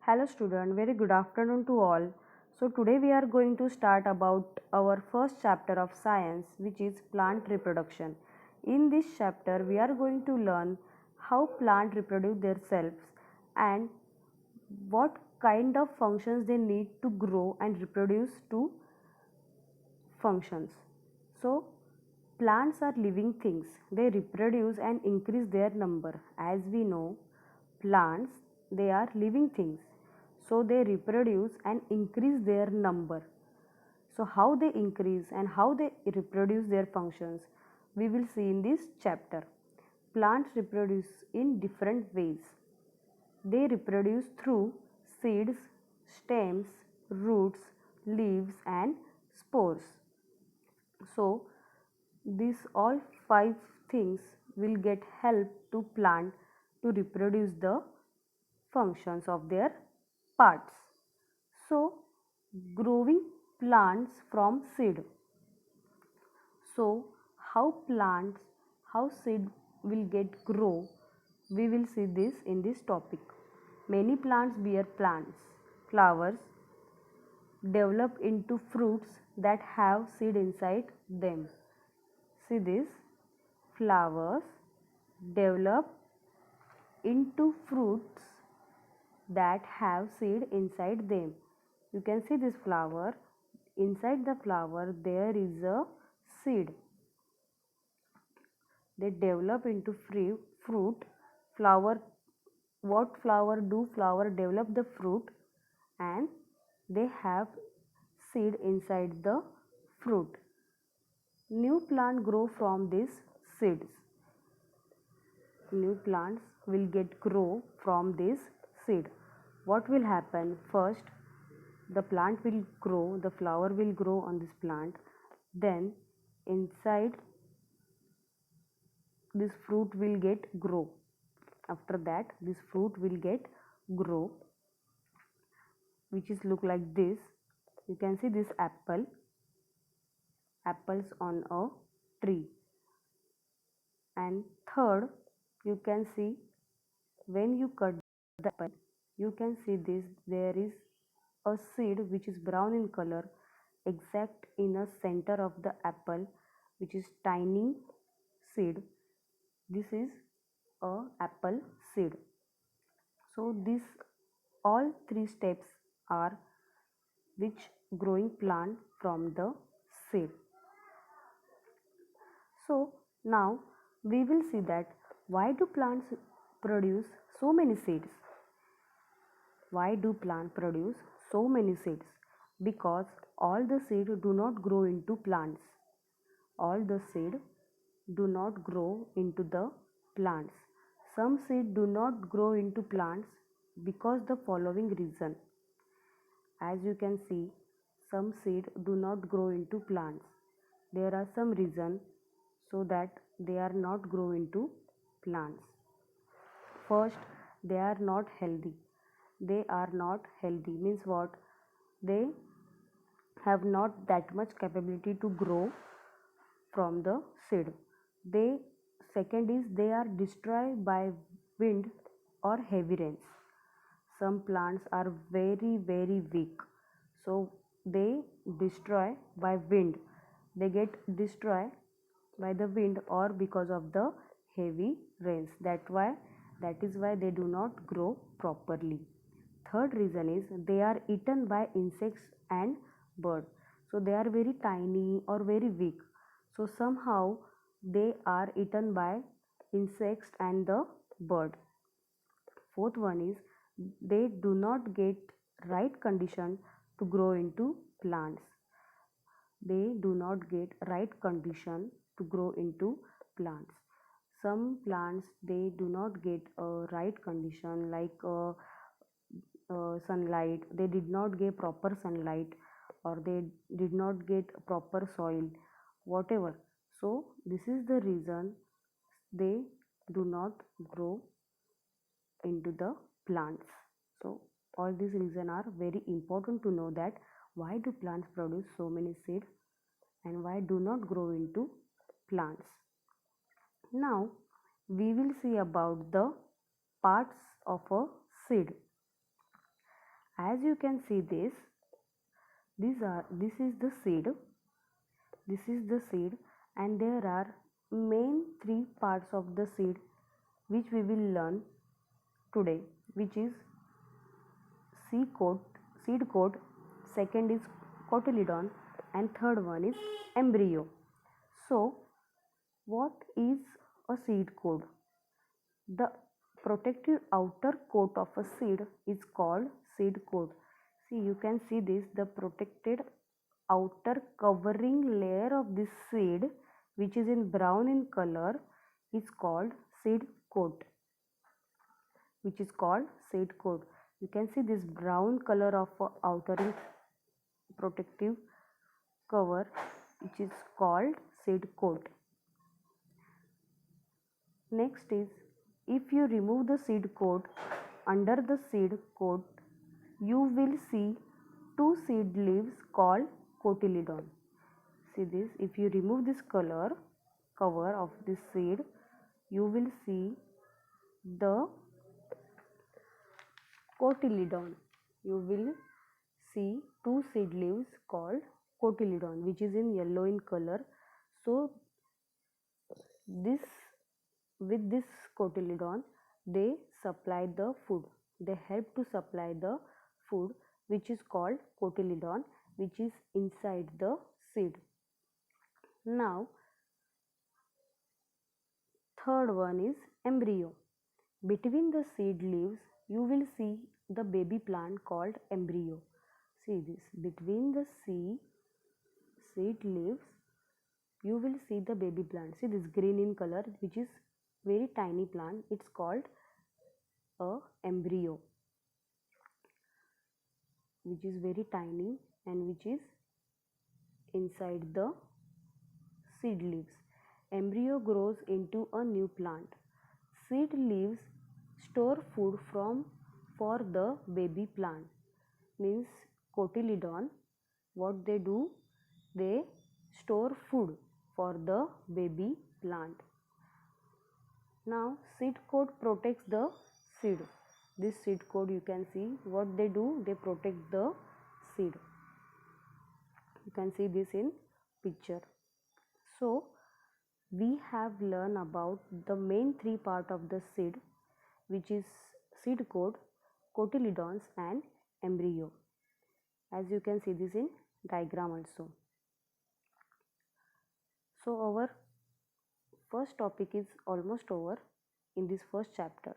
Hello student, very good afternoon to all. So today we are going to start about our first chapter of science, which is plant reproduction. In this chapter we are going to learn how plants reproduce themselves and what kind of functions they need to grow and reproduce to functions. So plants are living things. They reproduce and increase their number. As we know, plants, they are living things. So they reproduce and increase their number. So how they increase and how they reproduce their functions, we will see in this chapter. Plants reproduce in different ways. They reproduce through seeds, stems, roots, leaves and spores. So these all five things will get help to plant to reproduce the functions of their parts. So growing plants from seed. So how seed will get grow, we will see this in this topic. Many plants bear flowers develop into fruits that have seed inside them. See this, flowers develop into fruits that have seed inside them. You can see this flower. Inside the flower there is a seed. They develop into fruit. Flower, what flower do? Flower develop the fruit and they have seed inside the fruit. New plant grow from these seeds. New plants will get grow from this seed. What will happen? First, the plant will grow, the flower will grow on this plant. Then inside this fruit will get grow. After that, this fruit will get grow, which is look like this. You can see this apples on a tree. And third, you can see when you cut the apple, you can see this, there is a seed which is brown in color exact in a center of the apple, which is tiny seed. This is a apple seed. So this all three steps are which growing plant from the seed. So now we will see that why do plants produce so many seeds? Why do plants produce so many seeds? Because all the seeds do not grow into plants. All the seeds do not grow into the plants. Some seeds do not grow into plants because the following reason. As you can see, some seeds do not grow into plants. There are some reasons so that they are not grow into plants. First, they are not healthy. They are not healthy means what? They have not that much capability to grow from the seed. They second is they are destroyed by wind or heavy rains. Some plants are very weak, so they destroy by wind. They get destroyed by the wind or because of the heavy rains. That is why they do not grow properly. Third reason is they are eaten by insects and birds. So they are very tiny or very weak. So somehow they are eaten by insects and the bird. Fourth one is they do not get right condition to grow into plants. They do not get right condition to grow into plants. Some plants they do not get a right condition like sunlight. They did not get proper sunlight or they did not get proper soil, whatever. So this is the reason they do not grow into the plants. So all these reasons are very important to know that why do plants produce so many seeds and why do not grow into plants. Now we will see about the parts of a seed. As you can see this is the seed. This is the seed, and there are main three parts of the seed which we will learn today, which is seed coat, second is cotyledon, and third one is embryo. So what is a seed coat? The protective outer coat of a seed is called seed coat. See, you can see this, the protected outer covering layer of this seed, which is in brown in color, is called seed coat. Which is called seed coat. You can see this brown color of outer protective cover, which is called seed coat. Next is, if you remove the seed coat, under the seed coat you will see two seed leaves called cotyledon. See this, if you remove this cover of this seed, you will see the cotyledon. You will see two seed leaves called cotyledon, which is in yellow in color. So this, with this cotyledon, they supply the food. They help to supply the food, which is called cotyledon, which is inside the seed. Now third one is embryo. Between the seed leaves you will see the baby plant called embryo. See this, between the seed leaves you will see the baby plant. See this green in color, which is very tiny plant. It's called a embryo, which is very tiny and which is inside the seed leaves. Embryo grows into a new plant. Seed leaves store food for the baby plant. Means cotyledon, what they do, they store food for the baby plant. Now seed coat protects the seed. This seed coat, you can see what they do, they protect the seed. You can see this in picture. So we have learned about the main three part of the seed, which is seed coat, cotyledons and embryo. As you can see this in diagram also. So our first topic is almost over in this first chapter.